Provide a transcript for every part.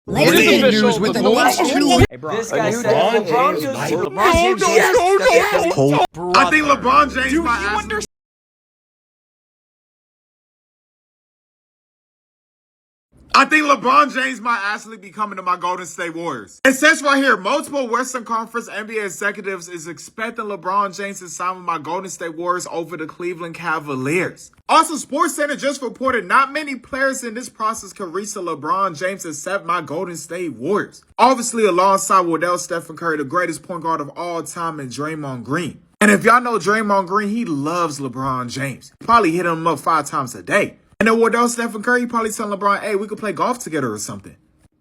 Breaking news with the news. Hey, bro. This guy said LeBron LeBron James James. I think LeBron James Do might you ask. understand? I think LeBron James might actually be coming to my Golden State Warriors. It says right here, multiple Western Conference NBA executives is expecting LeBron James to sign with my Golden State Warriors over the Cleveland Cavaliers. Also, SportsCenter just reported not many players in this process could reach the LeBron James except my Golden State Warriors. Obviously, alongside StephenCurry, the greatest point guard of all time, and Draymond Green. And if y'all know Draymond Green, he loves LeBron James. Probably hit him up 5 times a day. And then StephenCurry probably telling LeBron, hey, we could play golf together or something.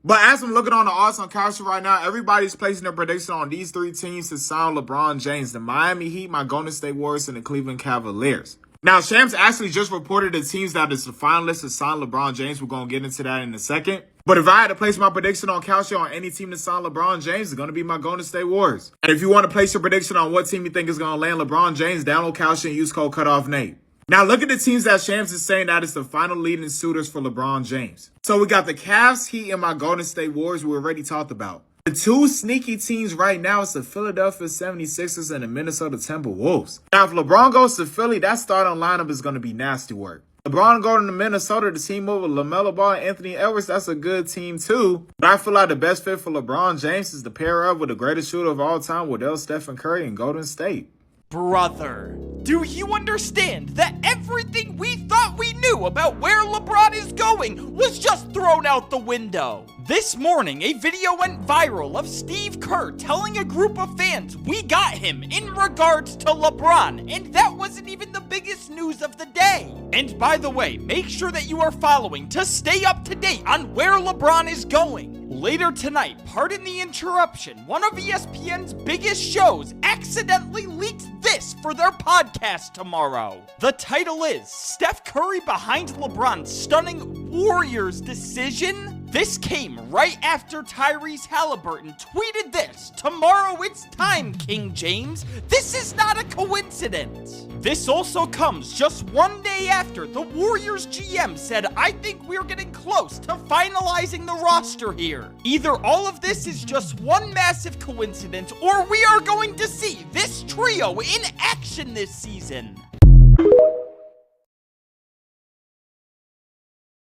But as I'm looking on the odds on Calcio right now, everybody's placing their prediction on these 3 teams to sign LeBron James: the Miami Heat, my Golden State Warriors, and the Cleveland Cavaliers. Now, Shams actually just reported the teams that is the finalists to sign LeBron James. We're going to get into that in a second. But if I had to place my prediction on Calcio on any team to sign LeBron James, it's going to be my Golden State Warriors. And if you want to place your prediction on what team you think is going to land LeBron James, download Calcio and use code CUTOFFNATE. Now, look at the teams that Shams is saying that is the final leading suitors for LeBron James. So we got the Cavs, Heat, and my Golden State Warriors we already talked about. The 2 sneaky teams right now is the Philadelphia 76ers and the Minnesota Timberwolves. Now, if LeBron goes to Philly, that starting lineup is going to be nasty work. LeBron going to Minnesota, the team over LaMelo Ball and Anthony Edwards, that's a good team too. But I feel like the best fit for LeBron James is to pair up with the greatest shooter of all time, StephenCurry in Golden State. Brother, do you understand that everything we thought we knew about where LeBron is going was just thrown out the window? This morning, a video went viral of Steve Kerr telling a group of fans we got him in regards to LeBron, and that wasn't even the biggest news of the day. And by the way, make sure that you are following to stay up to date on where LeBron is going. Later tonight, pardon the interruption, one of ESPN's biggest shows accidentally leaked this for their podcast tomorrow. The title is Steph Curry behind LeBron's stunning Warriors decision. This came right after Tyrese Halliburton tweeted this: "Tomorrow it's time, King James. This is not a coincidence." This also comes just one day after the Warriors GM said, "I think we're getting close to finalizing the roster here. Either all of this is just one massive coincidence, or we are going to see this trio in action this season."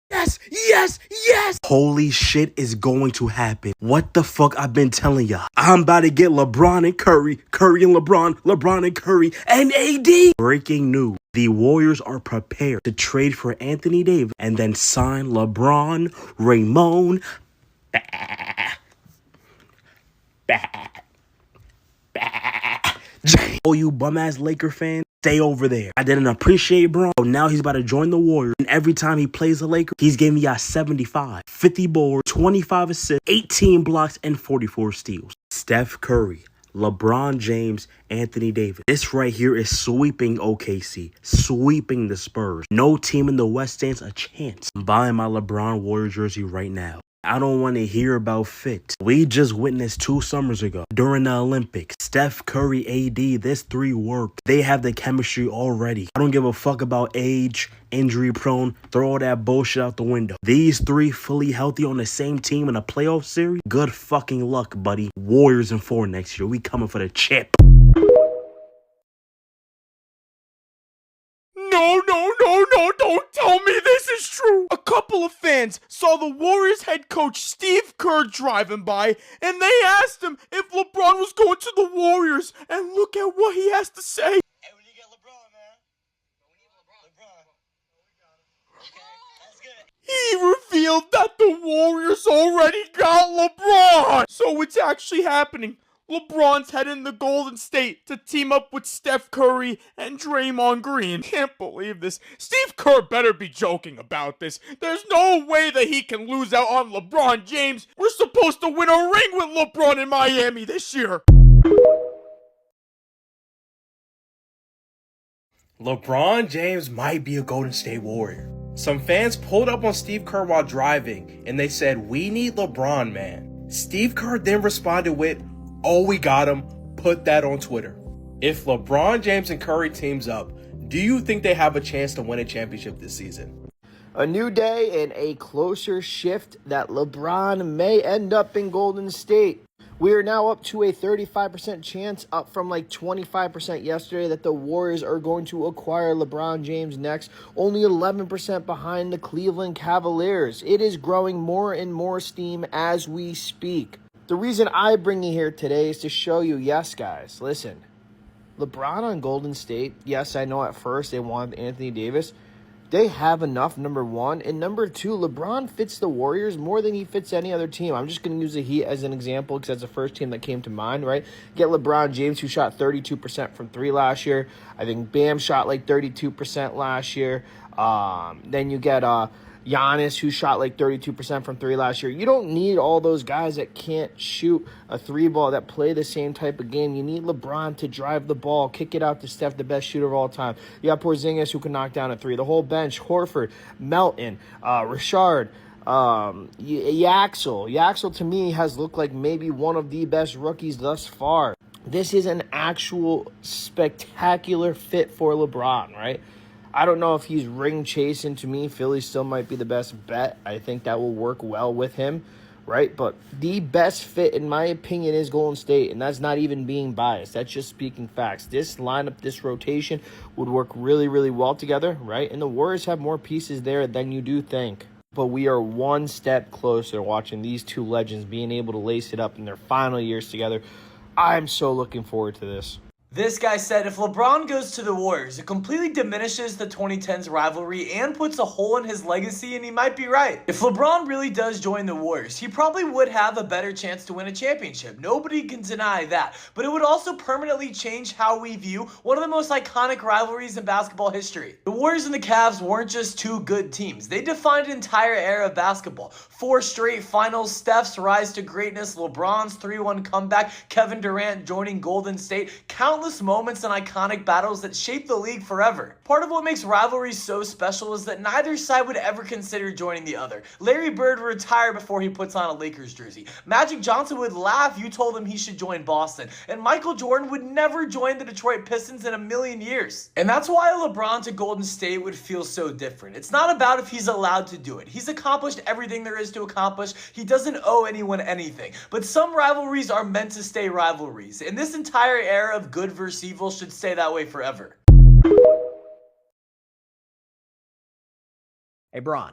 Yes, yes, yes! Holy shit is going to happen. What the fuck I've been telling y'all? I'm about to get LeBron and Curry, Curry and LeBron, LeBron and Curry, and AD. Breaking news. The Warriors are prepared to trade for Anthony Davis and then sign LeBron, Raymond, Oh, you bum-ass Laker fans, stay over there. I didn't appreciate bro. Now he's about to join the Warriors. And every time he plays the Lakers, he's giving me 75, 50 boards, 25 assists, 18 blocks, and 44 steals. Steph Curry, LeBron James, Anthony Davis. This right here is sweeping OKC, sweeping the Spurs. No team in the West stands a chance. I'm buying my LeBron Warrior jersey right now. I don't want to hear about fit. We just witnessed 2 summers ago during the Olympics. Steph Curry, AD, this 3 worked. They have the chemistry already. I don't give a fuck about age, injury prone. Throw all that bullshit out the window. These 3 fully healthy on the same team in a playoff series? Good fucking luck, buddy. Warriors in 4 next year. We coming for the chip. No, don't tell me this is true. A couple of fans saw the Warriors head coach Steve Kerr driving by, and they asked him if LeBron was going to the Warriors, and look at what he has to say. Hey, when you get LeBron, man. We need LeBron. Okay, that's good. He revealed that the Warriors already got LeBron. So it's actually happening. LeBron's heading to Golden State to team up with Steph Curry and Draymond Green. Can't believe this. Steve Kerr better be joking about this. There's no way that he can lose out on LeBron James. We're supposed to win a ring with LeBron in Miami this year. LeBron James might be a Golden State Warrior. Some fans pulled up on Steve Kerr while driving, and they said, "We need LeBron, man." Steve Kerr then responded with, "Oh, we got him. Put that on Twitter." If LeBron James and Curry teams up, do you think they have a chance to win a championship this season? A new day and a closer shift that LeBron may end up in Golden State. We are now up to a 35% chance, up from like 25% yesterday, that the Warriors are going to acquire LeBron James next. Only 11% behind the Cleveland Cavaliers. It is growing more and more steam as we speak. The reason I bring you here today is to show you, yes, guys, listen. LeBron on Golden State, yes, I know at first they wanted Anthony Davis. They have enough, number one. And number two, LeBron fits the Warriors more than he fits any other team. I'm just going to use the Heat as an example because that's the first team that came to mind, right? Get LeBron James, who shot 32% from three last year. I think Bam shot like 32% last year. Then you get Giannis, who shot like 32% from three last year. You don't need all those guys that can't shoot a three ball, that play the same type of game. You need LeBron to drive the ball, kick it out to Steph, the best shooter of all time. You got Porzingis, who can knock down a three. The whole bench, Horford, Melton, Richard, Yaxel. Yaxel, to me, has looked like maybe one of the best rookies thus far. This is an actual spectacular fit for LeBron, right? I don't know if he's ring chasing. To me, Philly still might be the best bet. I think that will work well with him, right? But the best fit, in my opinion, is Golden State, and that's not even being biased. That's just speaking facts. This lineup, this rotation would work really, really well together, right? And the Warriors have more pieces there than you do think. But we are one step closer watching these two legends being able to lace it up in their final years together. I'm so looking forward to this. This guy said, if LeBron goes to the Warriors, it completely diminishes the 2010s rivalry and puts a hole in his legacy, and he might be right. If LeBron really does join the Warriors, he probably would have a better chance to win a championship. Nobody can deny that. But it would also permanently change how we view one of the most iconic rivalries in basketball history. The Warriors and the Cavs weren't just two good teams. They defined an entire era of basketball. 4 straight finals, Steph's rise to greatness, LeBron's 3-1 comeback, Kevin Durant joining Golden State, countless moments and iconic battles that shaped the league forever. Part of what makes rivalries so special is that neither side would ever consider joining the other. Larry Bird would retire before he puts on a Lakers jersey. Magic Johnson would laugh you told him he should join Boston. And Michael Jordan would never join the Detroit Pistons in a million years. And that's why LeBron to Golden State would feel so different. It's not about if he's allowed to do it. He's accomplished everything there is to accomplish. He doesn't owe anyone anything. But some rivalries are meant to stay rivalries. And this entire era of good versus evil should stay that way forever. Hey, Bron.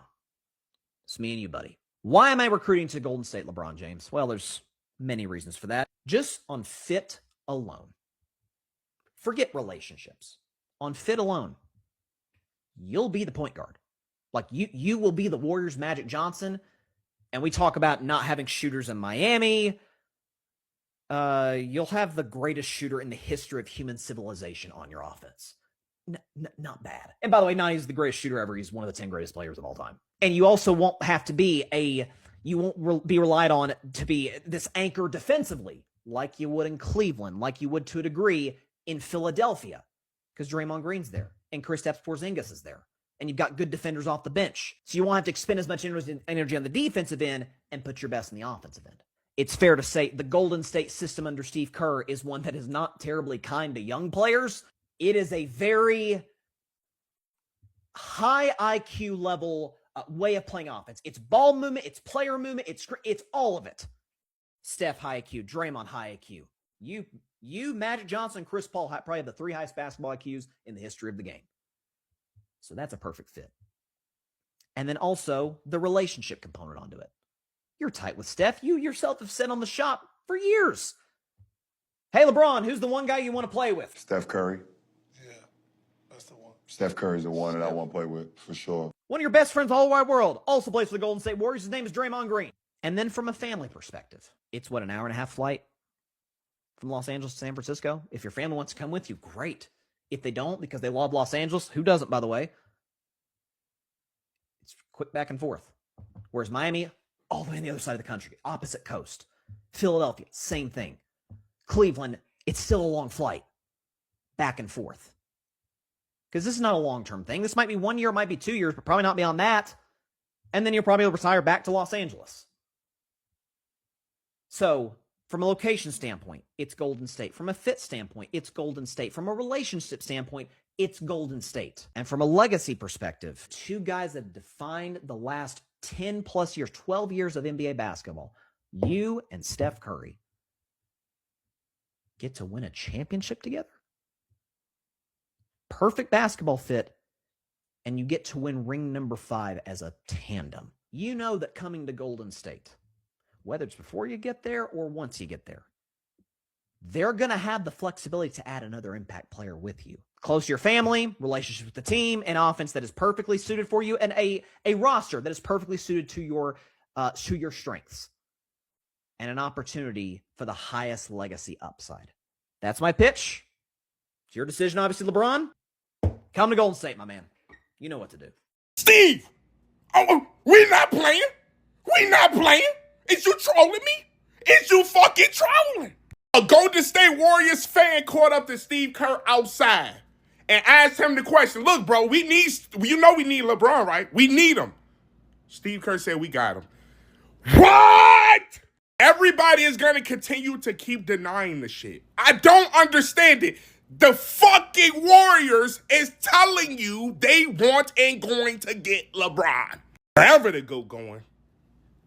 It's me and you, buddy. Why am I recruiting to Golden State LeBron James? Well, there's many reasons for that. Just on fit alone. Forget relationships. On fit alone, you'll be the point guard. Like, you will be the Warriors' Magic Johnson. And we talk about not having shooters in Miami. You'll have the greatest shooter in the history of human civilization on your offense. Not bad. And by the way, not he's the greatest shooter ever. He's one of the 10 greatest players of all time. And you also won't have to be you won't be relied on to be this anchor defensively like you would in Cleveland, like you would to a degree in Philadelphia, because Draymond Green's there and Kristaps Porzingis is there. And you've got good defenders off the bench. So you won't have to expend as much energy on the defensive end and put your best in the offensive end. It's fair to say the Golden State system under Steve Kerr is one that is not terribly kind to young players. It is a very high IQ level way of playing offense. It's ball movement, it's player movement, it's all of it. Steph high IQ, Draymond high IQ. You, Magic Johnson, Chris Paul probably have the 3 highest basketball IQs in the history of the game. So that's a perfect fit. And then also the relationship component onto it. You're tight with Steph. You yourself have said on the shop for years. Hey, LeBron, who's the one guy you want to play with? Steph Curry. Yeah, that's the one. Steph Curry's the one that I want to play with, for sure. One of your best friends in the whole wide world also plays for the Golden State Warriors. His name is Draymond Green. And then from a family perspective, it's an hour and a half flight from Los Angeles to San Francisco. If your family wants to come with you, great. If they don't, because they love Los Angeles, who doesn't, by the way? It's quick back and forth. Whereas Miami, all the way on the other side of the country, opposite coast. Philadelphia, same thing. Cleveland, it's still a long flight. Back and forth. Because this is not a long-term thing. This might be 1 year, it might be 2 years, but probably not beyond that. And then you'll probably retire back to Los Angeles. So, from a location standpoint, it's Golden State. From a fit standpoint, it's Golden State. From a relationship standpoint, It's Golden State. And from a legacy perspective, two guys that have defined the last 10 plus years, 12 years of NBA basketball, you and Steph Curry, get to win a championship together. Perfect basketball fit, and you get to win ring number 5 as a tandem. You know that coming to Golden State, whether it's before you get there or once you get there, they're going to have the flexibility to add another impact player with you. Close to your family, relationships with the team, an offense that is perfectly suited for you, and a roster that is perfectly suited to your strengths. And an opportunity for the highest legacy upside. That's my pitch. It's your decision, obviously, LeBron. Come to Golden State, my man. You know what to do. Steve! We're not playing. We not playing. Is you trolling me? Is you fucking trolling? A Golden State Warriors fan caught up to Steve Kerr outside and asked him the question, look, bro, we need LeBron, right? We need him. Steve Kerr said, we got him. What? Everybody is going to continue to keep denying the shit. I don't understand it. The fucking Warriors is telling you they want and going to get LeBron. Wherever they go going,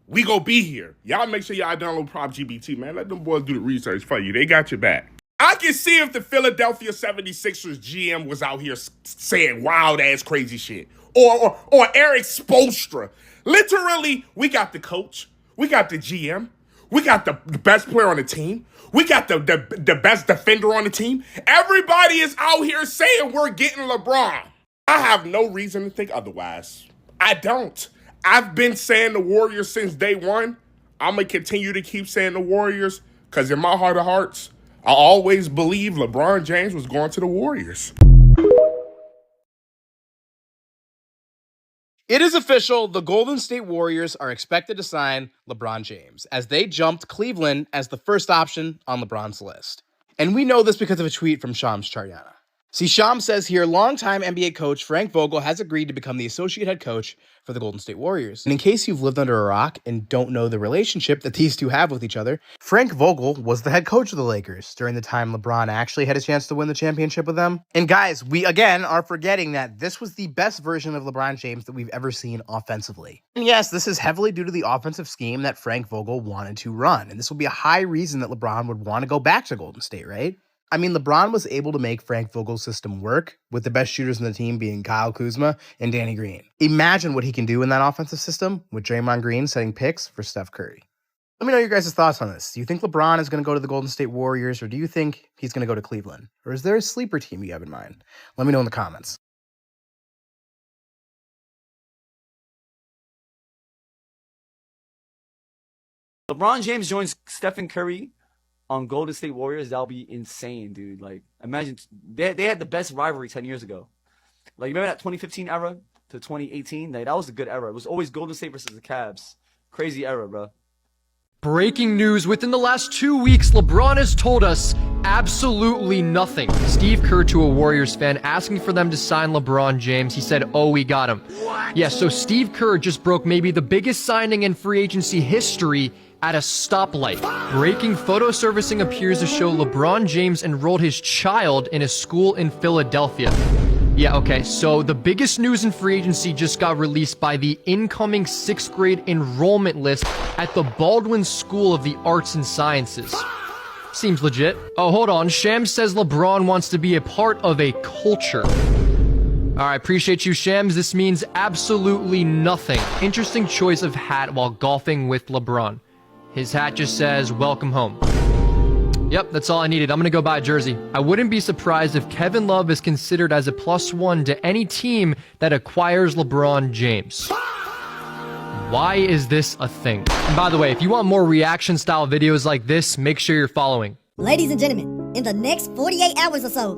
we go be here. Y'all make sure y'all download Prop GBT, man. Let them boys do the research for you. They got your back. I can see if the Philadelphia 76ers GM was out here saying wild-ass crazy shit. Or Eric Spoelstra. Literally, we got the coach. We got the GM. We got the best player on the team. We got the best defender on the team. Everybody is out here saying we're getting LeBron. I have no reason to think otherwise. I don't. I've been saying the Warriors since day one. I'm going to continue to keep saying the Warriors because in my heart of hearts, I always believed LeBron James was going to the Warriors. It is official, the Golden State Warriors are expected to sign LeBron James, as they jumped Cleveland as the first option on LeBron's list. And we know this because of a tweet from Shams Charania. See, Shams says here, longtime NBA coach Frank Vogel has agreed to become the associate head coach for the Golden State Warriors. And in case you've lived under a rock and don't know the relationship that these two have with each other, Frank Vogel was the head coach of the Lakers during the time LeBron actually had a chance to win the championship with them. And guys, we again are forgetting that this was the best version of LeBron James that we've ever seen offensively. And yes, this is heavily due to the offensive scheme that Frank Vogel wanted to run. And this will be a high reason that LeBron would want to go back to Golden State, right? I mean, LeBron was able to make Frank Vogel's system work, with the best shooters in the team being Kyle Kuzma and Danny Green. Imagine what he can do in that offensive system with Draymond Green setting picks for Steph Curry. Let me know your guys' thoughts on this. Do you think LeBron is going to go to the Golden State Warriors, or do you think he's going to go to Cleveland? Or is there a sleeper team you have in mind? Let me know in the comments. LeBron James joins StephenCurry on Golden State Warriors. That'll be insane, dude. Like, imagine they had the best rivalry 10 years ago. Like, remember that 2015 era to 2018? Like, that was a good era. It was always Golden State versus the Cavs. Crazy era, bro. Breaking news, within the last 2 weeks, LeBron has told us absolutely nothing. Steve Kerr to a Warriors fan asking for them to sign LeBron James. He said, oh, we got him. What? Yeah, so Steve Kerr just broke maybe the biggest signing in free agency history at a stoplight. Breaking photo servicing appears to show LeBron James enrolled his child in a school in Philadelphia. Yeah, okay, so the biggest news in free agency just got released by the incoming 6th grade enrollment list at the Baldwin School of the Arts and Sciences. Seems legit. Oh, hold on. Shams says LeBron wants to be a part of a culture. Alright, appreciate you, Shams. This means absolutely nothing. Interesting choice of hat while golfing with LeBron. His hat just says, welcome home. Yep, that's all I needed. I'm gonna go buy a jersey. I wouldn't be surprised if Kevin Love is considered as a +1 to any team that acquires LeBron James. Why is this a thing? And by the way, if you want more reaction style videos like this, make sure you're following. Ladies and gentlemen, in the next 48 hours or so,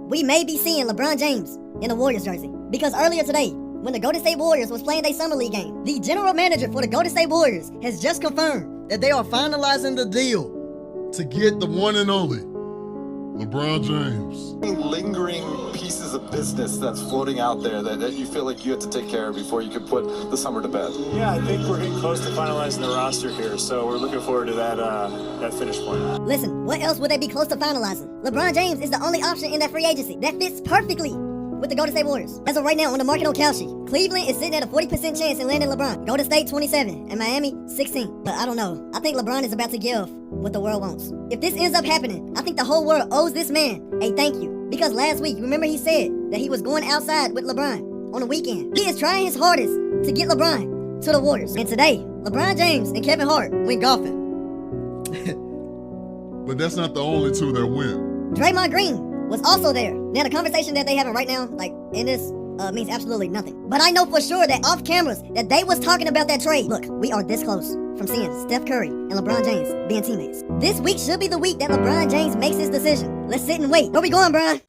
we may be seeing LeBron James in a Warriors jersey. Because earlier today, when the Golden State Warriors was playing their summer league game, the general manager for the Golden State Warriors has just confirmed that they are finalizing the deal to get the one and only LeBron James. Lingering pieces of business that's floating out there that you feel like you have to take care of before you can put the summer to bed. Yeah, I think we're getting close to finalizing the roster here, so we're looking forward to that finish point. Listen, what else would they be close to finalizing? LeBron James is the only option in that free agency that fits perfectly with the Golden State Warriors. As of right now, on the market on Kalshi, Cleveland is sitting at a 40% chance in landing LeBron. Golden State 27 and Miami 16. But I don't know. I think LeBron is about to give what the world wants. If this ends up happening, I think the whole world owes this man a thank you. Because last week, remember he said that he was going outside with LeBron on the weekend. He is trying his hardest to get LeBron to the Warriors. And today, LeBron James and Kevin Hart went golfing. But that's not the only two that went. Draymond Green was also there. Now, the conversation that they having right now, like, in this, means absolutely nothing. But I know for sure that off cameras, that they was talking about that trade. Look, we are this close from seeing Steph Curry and LeBron James being teammates. This week should be the week that LeBron James makes his decision. Let's sit and wait. Where we going, Brian?